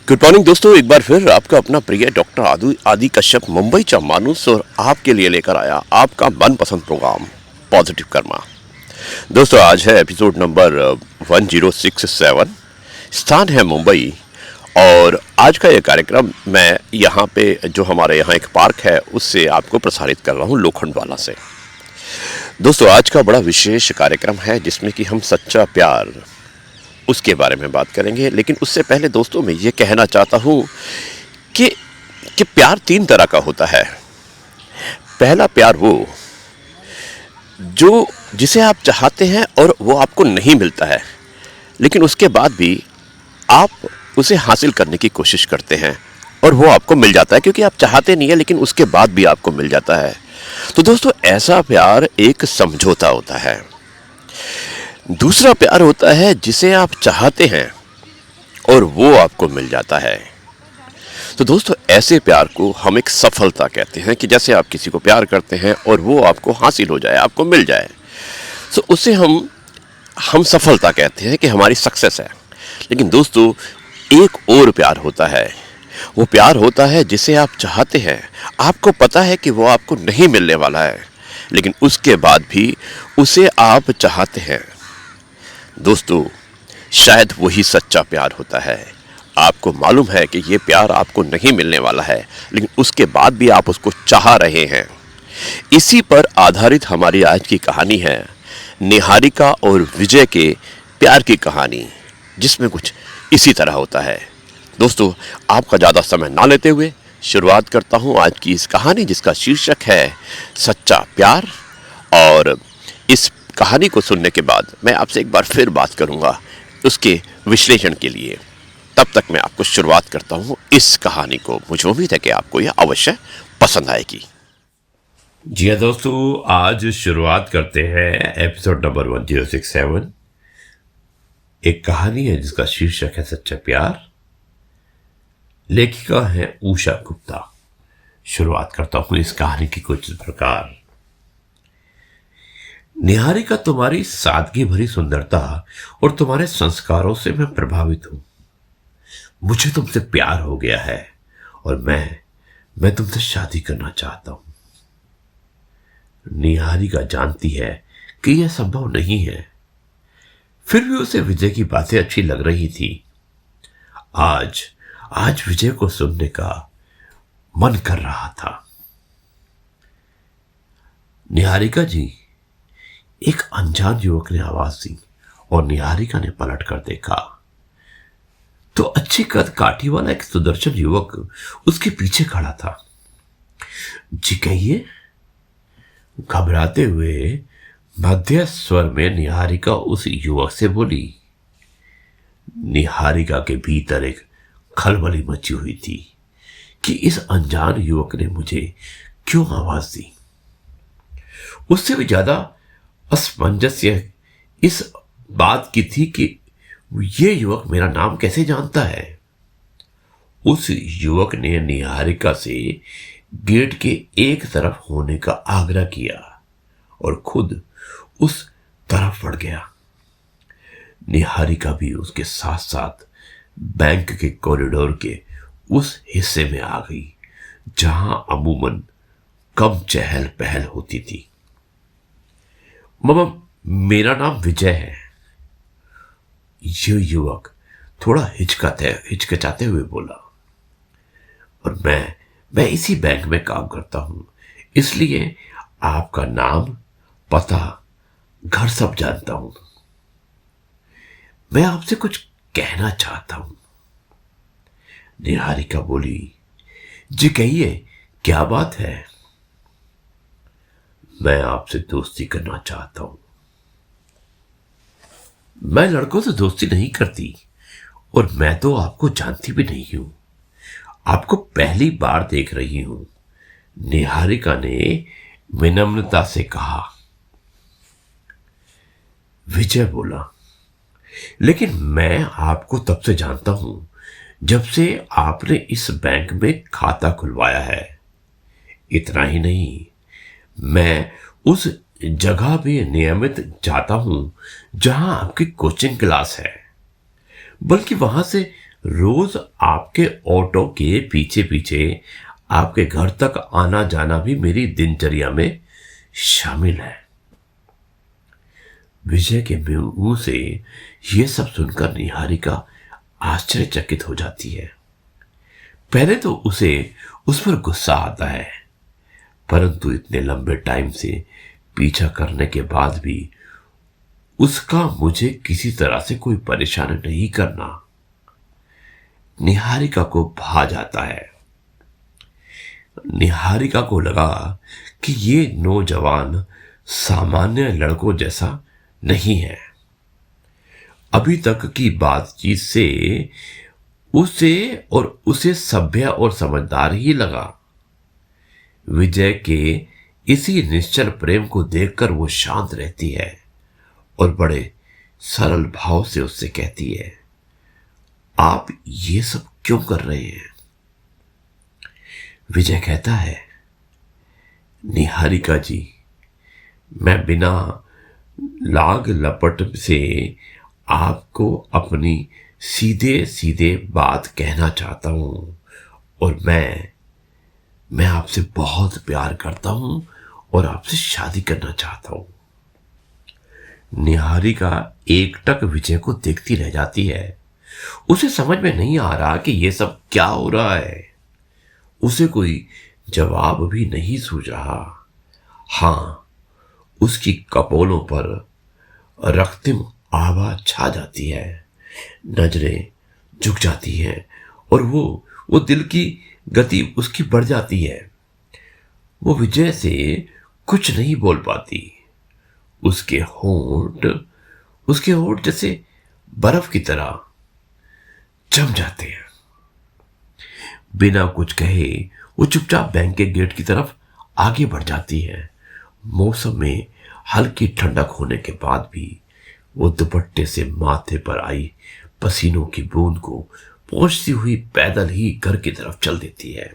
Good morning दोस्तों, एक बार फिर आपका अपना प्रिय डॉक्टर आदि कश्यप मुंबईचा माणूस और आपके लिए लेकर आया आपका मनपसंद प्रोग्राम पॉजिटिव कर्मा। दोस्तों, आज है एपिसोड नंबर 1067। स्थान है मुंबई और आज का ये कार्यक्रम मैं यहाँ पे जो हमारे यहाँ एक पार्क है उससे आपको प्रसारित कर रहा हूँ, लोखंडवाला से। दोस्तों, आज का बड़ा विशेष कार्यक्रम है जिसमें कि हम सच्चा प्यार उसके बारे में बात करेंगे। लेकिन उससे पहले दोस्तों मैं ये कहना चाहता हूँ कि प्यार तीन तरह का होता है। पहला प्यार वो जो जिसे आप चाहते हैं और वो आपको नहीं मिलता है, लेकिन उसके बाद भी आप उसे हासिल करने की कोशिश करते हैं और वो आपको मिल जाता है, क्योंकि आप चाहते नहीं है लेकिन उसके बाद भी आपको मिल जाता है। तो दोस्तों, ऐसा प्यार एक समझौता होता है। दूसरा प्यार होता है जिसे आप चाहते हैं और वो आपको मिल जाता है। तो दोस्तों, ऐसे प्यार को हम एक सफलता कहते हैं कि जैसे आप किसी को प्यार करते हैं और वो आपको हासिल हो जाए, आपको मिल जाए, तो उसे हम सफलता कहते हैं कि हमारी सक्सेस है। लेकिन दोस्तों, एक और प्यार होता है। वो प्यार होता है जिसे आप चाहते हैं, आपको पता है कि वो आपको नहीं मिलने वाला है, लेकिन उसके बाद भी उसे आप चाहते हैं। दोस्तों, शायद वही सच्चा प्यार होता है। आपको मालूम है कि ये प्यार आपको नहीं मिलने वाला है, लेकिन उसके बाद भी आप उसको चाह रहे हैं। इसी पर आधारित हमारी आज की कहानी है, निहारिका और विजय के प्यार की कहानी, जिसमें कुछ इसी तरह होता है। दोस्तों, आपका ज़्यादा समय ना लेते हुए शुरुआत करता हूँ आज की इस कहानी, जिसका शीर्षक है सच्चा प्यार। और इस कहानी को सुनने के बाद मैं आपसे एक बार फिर बात करूंगा उसके विश्लेषण के लिए। तब तक मैं आपको शुरुआत करता हूं इस कहानी को। मुझे उम्मीद है कि आपको यह अवश्य पसंद आएगी। जी हाँ दोस्तों, आज शुरुआत करते हैं एपिसोड नंबर 1067। एक कहानी है जिसका शीर्षक है सच्चा प्यार। लेखिका है उषा गुप्ता। शुरुआत करता हूं इस कहानी की कुछ प्रकार। निहारिका, तुम्हारी सादगी भरी सुंदरता और तुम्हारे संस्कारों से मैं प्रभावित हूं। मुझे तुमसे प्यार हो गया है और मैं तुमसे शादी करना चाहता हूं। निहारिका जानती है कि यह संभव नहीं है, फिर भी उसे विजय की बातें अच्छी लग रही थी। आज विजय को सुनने का मन कर रहा था। निहारिका जी, एक अनजान युवक ने आवाज दी और निहारिका ने पलट कर देखा तो अच्छी कद काठी वाला एक सुदर्शन युवक उसके पीछे खड़ा था। जी कहिए, घबराते हुए मध्य स्वर में निहारिका उस युवक से बोली। निहारिका के भीतर एक खलबली मची हुई थी कि इस अनजान युवक ने मुझे क्यों आवाज दी। उससे भी ज्यादा असमंजस्य इस बात की थी कि ये युवक मेरा नाम कैसे जानता है। उस युवक ने निहारिका से गेट के एक तरफ होने का आग्रह किया और खुद उस तरफ बढ़ गया। निहारिका भी उसके साथ साथ बैंक के कॉरिडोर के उस हिस्से में आ गई जहां अमूमन कम चहल पहल होती थी। मामा, मेरा नाम विजय है, ये युवक थोड़ा हिचकिचाते हुए बोला। और मैं इसी बैंक में काम करता हूं, इसलिए आपका नाम, पता, घर सब जानता हूं। मैं आपसे कुछ कहना चाहता हूं। निहारिका बोली। जी कहिए, क्या बात है? मैं आपसे दोस्ती करना चाहता हूं। मैं लड़कों से दोस्ती नहीं करती और मैं तो आपको जानती भी नहीं हूं। आपको पहली बार देख रही हूं, निहारिका ने विनम्रता से कहा। विजय बोला, लेकिन मैं आपको तब से जानता हूं जब से आपने इस बैंक में खाता खुलवाया है। इतना ही नहीं, मैं उस जगह भी नियमित जाता हूं जहां आपकी कोचिंग क्लास है, बल्कि वहां से रोज आपके ऑटो के पीछे पीछे आपके घर तक आना जाना भी मेरी दिनचर्या में शामिल है। विजय के मुंह से यह सब सुनकर निहारिका आश्चर्यचकित हो जाती है। पहले तो उसे उस पर गुस्सा आता है, परंतु इतने लंबे टाइम से पीछा करने के बाद भी उसका मुझे किसी तरह से कोई परेशान नहीं करना निहारिका को भा जाता है। निहारिका को लगा कि ये नौजवान सामान्य लड़कों जैसा नहीं है। अभी तक की बातचीत से उसे सभ्य और समझदार ही लगा। विजय के इसी निश्चल प्रेम को देखकर वो शांत रहती है और बड़े सरल भाव से उससे कहती है, आप ये सब क्यों कर रहे हैं? विजय कहता है, निहारिका जी, मैं बिना लाग लपट से आपको अपनी सीधे सीधे बात कहना चाहता हूं और मैं आपसे बहुत प्यार करता हूं और आपसे शादी करना चाहता हूं। निहारिका एकटक विजय को देखती रह जाती है। उसे समझ में नहीं आ रहा कि यह सब क्या हो रहा है। उसे कोई जवाब भी नहीं सूझ रहा। हां, उसकी कपोलों पर रक्तिम आवाज छा जाती है, नजरें झुक जाती हैं और वो दिल की गति उसकी बढ़ जाती है। वो विजय से कुछ नहीं बोल पाती। उसके होंठ जैसे बर्फ की तरह जम जाते हैं। बिना कुछ कहे वो चुपचाप बैंक के गेट की तरफ आगे बढ़ जाती है। मौसम में हल्की ठंडक होने के बाद भी वो दुपट्टे से माथे पर आई पसीनों की बूंद को पहुंचती हुई पैदल ही घर की तरफ चल देती है।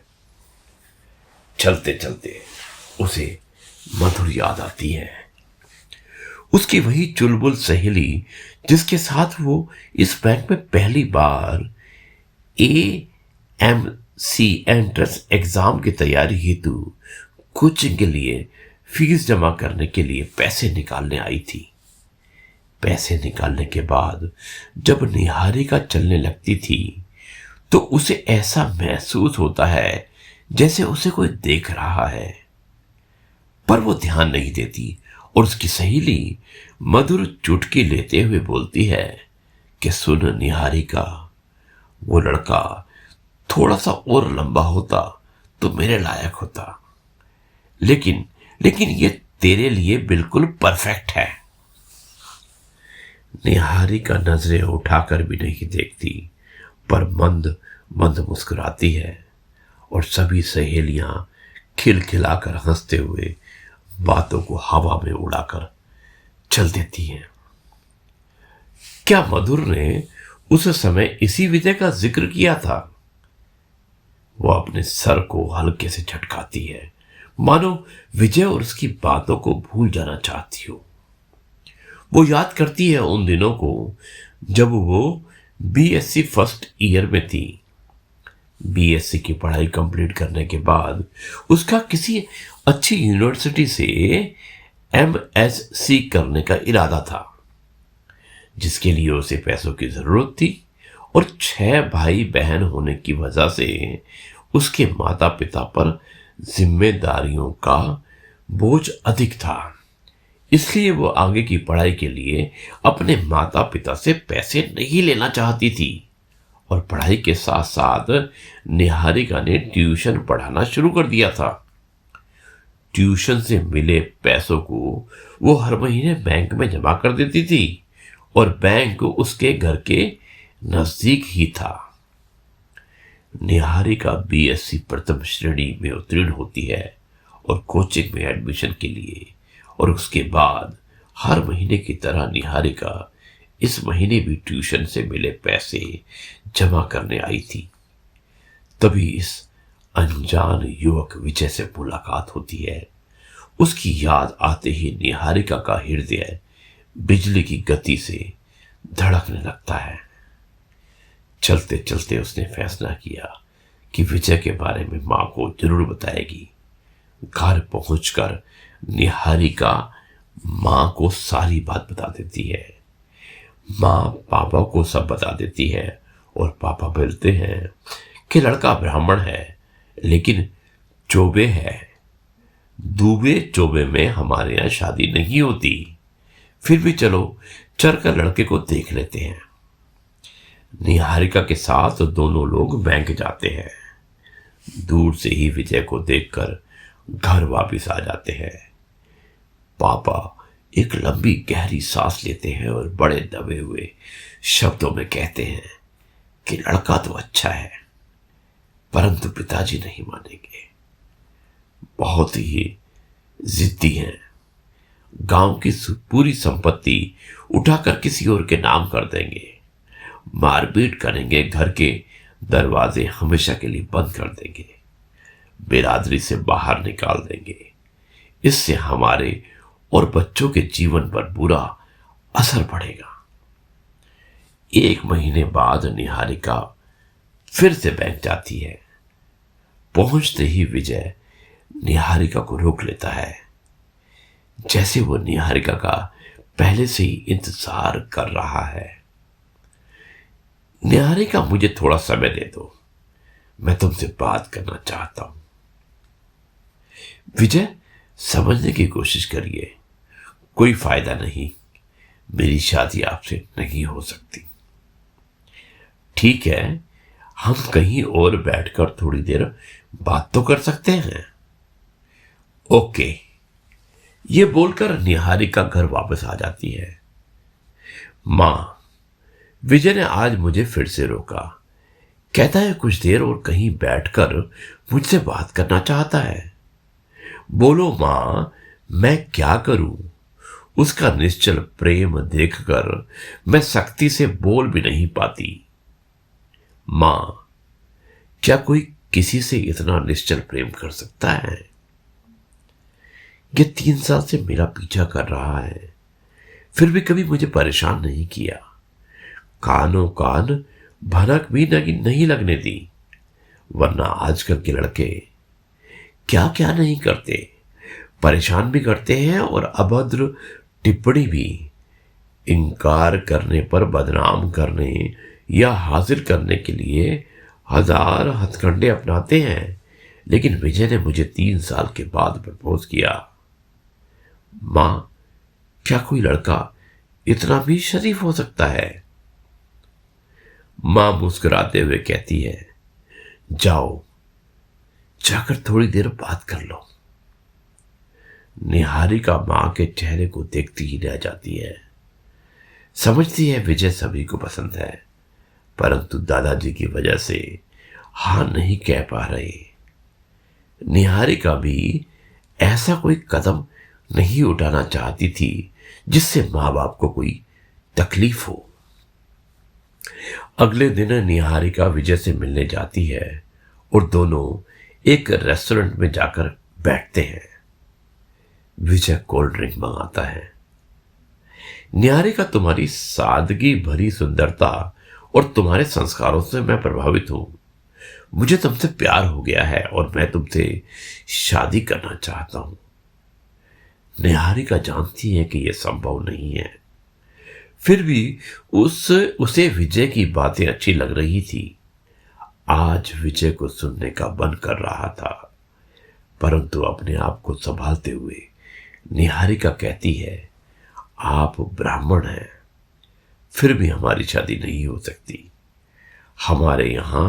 चलते चलते उसे मधुर याद आती है। उसकी वही चुलबुल सहेली जिसके साथ वो इस बैंक में पहली बार AMC एंट्रेंस एग्जाम की तैयारी हेतु कोचिंग के लिए फीस जमा करने के लिए पैसे निकालने आई थी। पैसे निकालने के बाद जब निहारिका चलने लगती थी तो उसे ऐसा महसूस होता है जैसे उसे कोई देख रहा है, पर वो ध्यान नहीं देती और उसकी सहेली मधुर चुटकी लेते हुए बोलती है कि सुन निहारिका, वो लड़का थोड़ा सा और लंबा होता तो मेरे लायक होता, लेकिन ये तेरे लिए बिल्कुल परफेक्ट है। निहारिका नजरें उठाकर भी नहीं देखती, पर मंद मंद मुस्कुराती है और सभी सहेलियां खिलखिलाकर हंसते हुए बातों को हवा में उड़ाकर चल देती हैं। क्या मधुर ने उस समय इसी विजय का जिक्र किया था? वो अपने सर को हल्के से झटकाती है, मानो विजय और उसकी बातों को भूल जाना चाहती हो। वो याद करती है उन दिनों को जब वो BSc फर्स्ट ईयर में थी। BSc की पढ़ाई कंप्लीट करने के बाद उसका किसी अच्छी यूनिवर्सिटी से MSc करने का इरादा था, जिसके लिए उसे पैसों की जरूरत थी और 6 भाई बहन होने की वजह से उसके माता पिता पर जिम्मेदारियों का बोझ अधिक था। इसलिए वो आगे की पढ़ाई के लिए अपने माता पिता से पैसे नहीं लेना चाहती थी और पढ़ाई के साथ साथ निहारिका ने ट्यूशन पढ़ाना शुरू कर दिया था। ट्यूशन से मिले पैसों को वो हर महीने बैंक में जमा कर देती थी और बैंक उसके घर के नजदीक ही था। निहारिका BSc प्रथम श्रेणी में उत्तीर्ण होती है और कोचिंग में एडमिशन के लिए, और उसके बाद हर महीने की तरह निहारिका इस महीने भी ट्यूशन से मिले पैसे जमा करने आई थी। तभी इस अनजान युवक विजय से मुलाकात होती है। उसकी याद आते ही निहारिका का हृदय बिजली की गति से धड़कने लगता है। चलते चलते उसने फैसला किया कि विजय के बारे में मां को जरूर बताएगी। घर पहुंचकर निहारिका मां को सारी बात बता देती है। मां पापा को सब बता देती है और पापा बोलते हैं कि लड़का ब्राह्मण है लेकिन चोबे है। दूबे चोबे में हमारे यहां शादी नहीं होती, फिर भी चलो चलकर लड़के को देख लेते हैं। निहारिका के साथ दोनों लोग बैंक जाते हैं। दूर से ही विजय को देखकर घर वापस आ जाते हैं। पापा एक लंबी गहरी सांस लेते हैं और बड़े दबे हुए शब्दों में कहते हैं कि लड़का तो अच्छा है, परंतु पिताजी नहीं मानेंगे। बहुत ही जिद्दी हैं। गांव की पूरी संपत्ति उठाकर किसी और के नाम कर देंगे, मारपीट करेंगे, घर के दरवाजे हमेशा के लिए बंद कर देंगे, बिरादरी से बाहर निकाल देंगे। इससे हमारे और बच्चों के जीवन पर बुरा असर पड़ेगा। 1 महीने बाद निहारिका फिर से बैंक जाती है। पहुंचते ही विजय निहारिका को रोक लेता है, जैसे वो निहारिका का पहले से ही इंतजार कर रहा है। निहारिका, मुझे थोड़ा समय दे दो, मैं तुमसे बात करना चाहता हूं। विजय, समझने की कोशिश करिए, कोई फायदा नहीं, मेरी शादी आपसे नहीं हो सकती। ठीक है, हम कहीं और बैठकर थोड़ी देर बात तो कर सकते हैं। ओके, ये बोलकर निहारिका घर वापस आ जाती है। मां, विजय ने आज मुझे फिर से रोका, कहता है कुछ देर और कहीं बैठकर मुझसे बात करना चाहता है। बोलो मां, मैं क्या करूं? उसका निश्चल प्रेम देखकर मैं सख्ती से बोल भी नहीं पाती। मां, क्या कोई किसी से इतना निश्चल प्रेम कर सकता है? ये 3 साल से मेरा पीछा कर रहा है, फिर भी कभी मुझे परेशान नहीं किया। कानों कान भनक भी नहीं लगने दी, वरना आजकल के लड़के क्या क्या नहीं करते, परेशान भी करते हैं और अभद्र टिप्पणी भी। इनकार करने पर बदनाम करने या हासिल करने के लिए 1000 हथकंडे अपनाते हैं। लेकिन विजय ने मुझे 3 साल के बाद प्रपोज किया। मां, क्या कोई लड़का इतना भी शरीफ हो सकता है? मां मुस्कुराते हुए कहती है, जाओ, जाकर थोड़ी देर बात कर लो। निहारिका मां के चेहरे को देखती ही रह जाती है। समझती है विजय सभी को पसंद है, परंतु दादाजी की वजह से हां नहीं कह पा रहे। निहारिका भी ऐसा कोई कदम नहीं उठाना चाहती थी जिससे मां बाप को कोई तकलीफ हो। अगले दिन निहारिका विजय से मिलने जाती है और दोनों एक रेस्टोरेंट में जाकर बैठते हैं। विजय कोल्ड ड्रिंक मंगाता है। निहारिका, तुम्हारी सादगी भरी सुंदरता और तुम्हारे संस्कारों से मैं प्रभावित हूं। मुझे तुमसे प्यार हो गया है और मैं तुमसे शादी करना चाहता हूं। निहारिका जानती है कि यह संभव नहीं है, फिर भी उसे विजय की बातें अच्छी लग रही थी। आज विजय को सुनने का मन कर रहा था, परंतु अपने आप को संभालते हुए निहारिका कहती है, आप ब्राह्मण हैं, फिर भी हमारी शादी नहीं हो सकती। हमारे यहां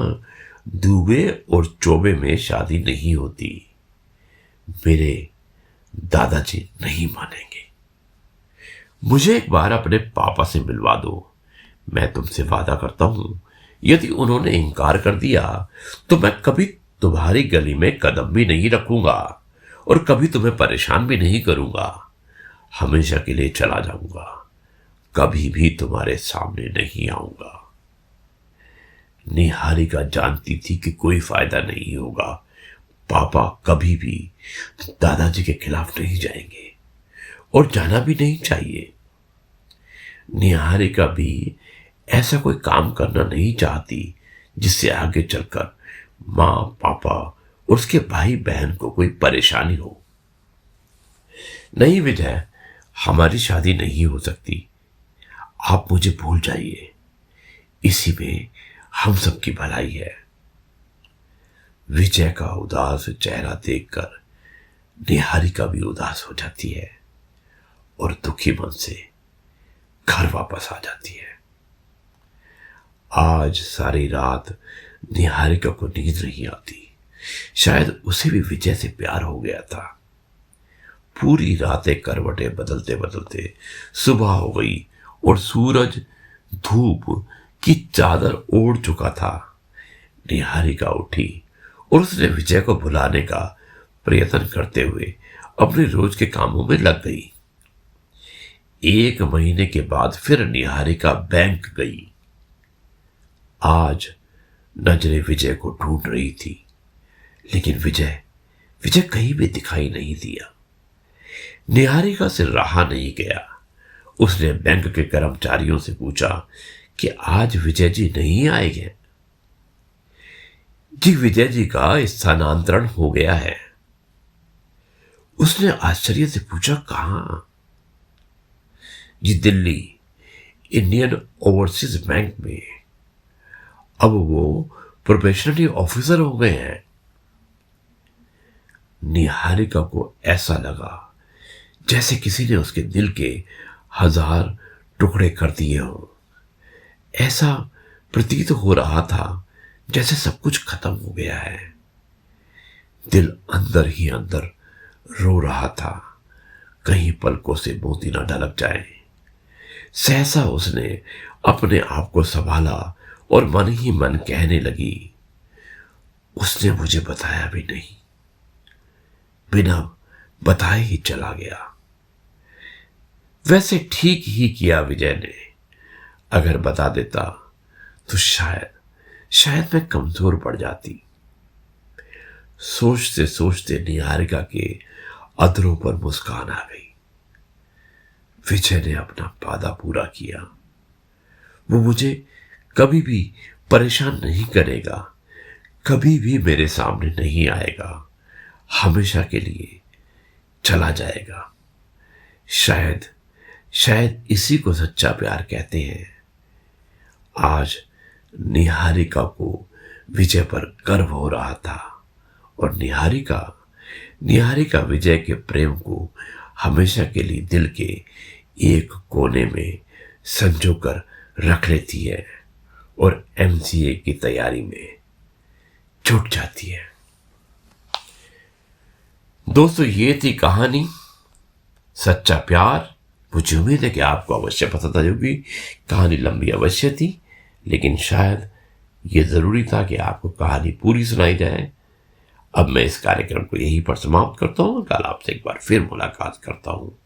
दूबे और चोबे में शादी नहीं होती। मेरे दादाजी नहीं मानेंगे। मुझे एक बार अपने पापा से मिलवा दो। मैं तुमसे वादा करता हूं, यदि उन्होंने इनकार कर दिया तो मैं कभी तुम्हारी गली में कदम भी नहीं रखूंगा और कभी तुम्हें परेशान भी नहीं करूंगा। हमेशा के लिए चला जाऊंगा, कभी भी तुम्हारे सामने नहीं आऊंगा। निहारिका जानती थी कि कोई फायदा नहीं होगा। पापा कभी भी दादाजी के खिलाफ नहीं जाएंगे और जाना भी नहीं चाहिए। निहारिका भी ऐसा कोई काम करना नहीं चाहती जिससे आगे चलकर माँ पापा और उसके भाई बहन को कोई परेशानी हो। नहीं विजय, हमारी शादी नहीं हो सकती। आप मुझे भूल जाइए, इसी में हम सबकी भलाई है। विजय का उदास चेहरा देखकर निहारिका भी उदास हो जाती है और दुखी मन से घर वापस आ जाती है। आज सारी रात निहारिका को नींद नहीं आती। शायद उसे भी विजय से प्यार हो गया था। पूरी रातें करवटें बदलते बदलते सुबह हो गई और सूरज धूप की चादर ओढ़ चुका था। निहारिका उठी और उसने विजय को भुलाने का प्रयत्न करते हुए अपने रोज के कामों में लग गई। 1 महीने के बाद फिर निहारिका बैंक गई। आज नजरें विजय को ढूंढ रही थी, लेकिन विजय कहीं भी दिखाई नहीं दिया। निहारिका से रहा नहीं गया। उसने बैंक के कर्मचारियों से पूछा कि आज विजय जी नहीं आएंगे। जी, विजय जी का स्थानांतरण हो गया है। उसने आश्चर्य से पूछा, कहां? जी, दिल्ली इंडियन ओवरसीज बैंक में। अब वो प्रोबेशनरी ऑफिसर हो गए हैं। निहारिका को ऐसा लगा जैसे किसी ने उसके दिल के 1000 टुकड़े कर दिए हो। ऐसा प्रतीत हो रहा था जैसे सब कुछ खत्म हो गया है। दिल अंदर ही अंदर रो रहा था, कहीं पलकों से मोती न ढलक जाए। सहसा उसने अपने आप को संभाला और मन ही मन कहने लगी, उसने मुझे बताया भी नहीं, बिना बताए ही चला गया। वैसे ठीक ही किया विजय ने। अगर बता देता तो शायद मैं कमजोर पड़ जाती। सोचते सोचते निहारिका के अधरों पर मुस्कान आ गई। विजय ने अपना वादा पूरा किया। वो मुझे कभी भी परेशान नहीं करेगा, कभी भी मेरे सामने नहीं आएगा, हमेशा के लिए चला जाएगा। शायद इसी को सच्चा प्यार कहते हैं। आज निहारिका को विजय पर गर्व हो रहा था और निहारिका विजय के प्रेम को हमेशा के लिए दिल के एक कोने में संजो कर रख लेती है और MCA की तैयारी में जुट जाती है। दोस्तों, ये थी कहानी सच्चा प्यार। मुझे उम्मीद है कि आपको अवश्य पसंद आई होगी। कहानी लंबी अवश्य थी, लेकिन शायद ये जरूरी था कि आपको कहानी पूरी सुनाई जाए। अब मैं इस कार्यक्रम को यहीं पर समाप्त करता हूँ। कल आपसे एक बार फिर मुलाकात करता हूँ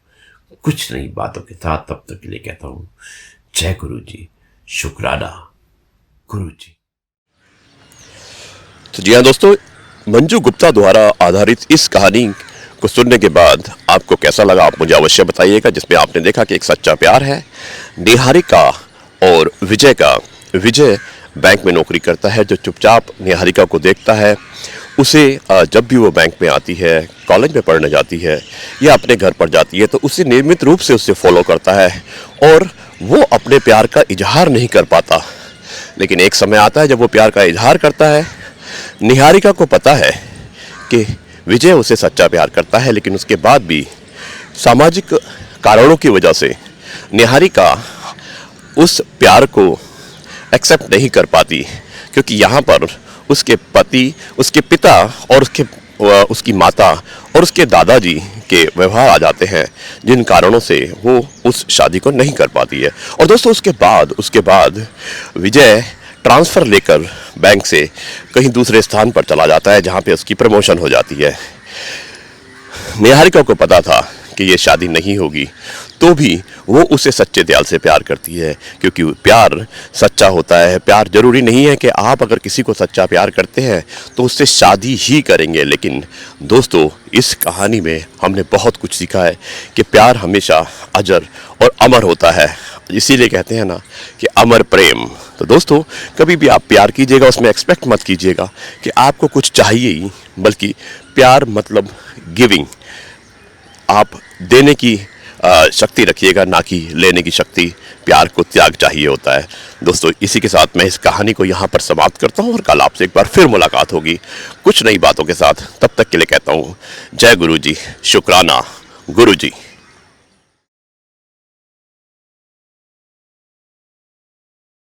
कुछ नई बातों के साथ। तब तक के लिए कहता हूँ जय गुरु जी, शुक्राना गुरु जी। तो जी हाँ दोस्तों, मंजू गुप्ता द्वारा आधारित इस कहानी को सुनने के बाद आपको कैसा लगा आप मुझे अवश्य बताइएगा। जिसमें आपने देखा कि एक सच्चा प्यार है निहारिका और विजय का। विजय बैंक में नौकरी करता है, जो चुपचाप निहारिका को देखता है। उसे जब भी वो बैंक में आती है, कॉलेज में पढ़ने जाती है या अपने घर पर जाती है, तो उसे नियमित रूप से उससे फॉलो करता है और वो अपने प्यार का इजहार नहीं कर पाता। लेकिन एक समय आता है जब वो प्यार का इजहार करता है। निहारिका को पता है कि विजय उसे सच्चा प्यार करता है, लेकिन उसके बाद भी सामाजिक कारणों की वजह से निहारिका उस प्यार को एक्सेप्ट नहीं कर पाती, क्योंकि यहाँ पर उसके पति, उसके पिता और उसकी माता और उसके दादाजी के व्यवहार आ जाते हैं, जिन कारणों से वो उस शादी को नहीं कर पाती है। और दोस्तों, उसके बाद विजय ट्रांसफ़र लेकर बैंक से कहीं दूसरे स्थान पर चला जाता है, जहाँ पे उसकी प्रमोशन हो जाती है। निहारिका को पता था कि ये शादी नहीं होगी, तो भी वो उसे सच्चे दिल से प्यार करती है, क्योंकि प्यार सच्चा होता है। प्यार जरूरी नहीं है कि आप अगर किसी को सच्चा प्यार करते हैं तो उससे शादी ही करेंगे। लेकिन दोस्तों, इस कहानी में हमने बहुत कुछ सीखा है कि प्यार हमेशा अजर और अमर होता है। इसीलिए कहते हैं ना कि अमर प्रेम। तो दोस्तों, कभी भी आप प्यार कीजिएगा, उसमें एक्सपेक्ट मत कीजिएगा कि आपको कुछ चाहिए ही, बल्कि प्यार मतलब गिविंग। आप देने की शक्ति रखिएगा, ना कि लेने की शक्ति। प्यार को त्याग चाहिए होता है। दोस्तों, इसी के साथ मैं इस कहानी को यहाँ पर समाप्त करता हूँ और कल आपसे एक बार फिर मुलाकात होगी कुछ नई बातों के साथ। तब तक के लिए कहता हूँ जय गुरु जी, शुक्राना गुरु जी।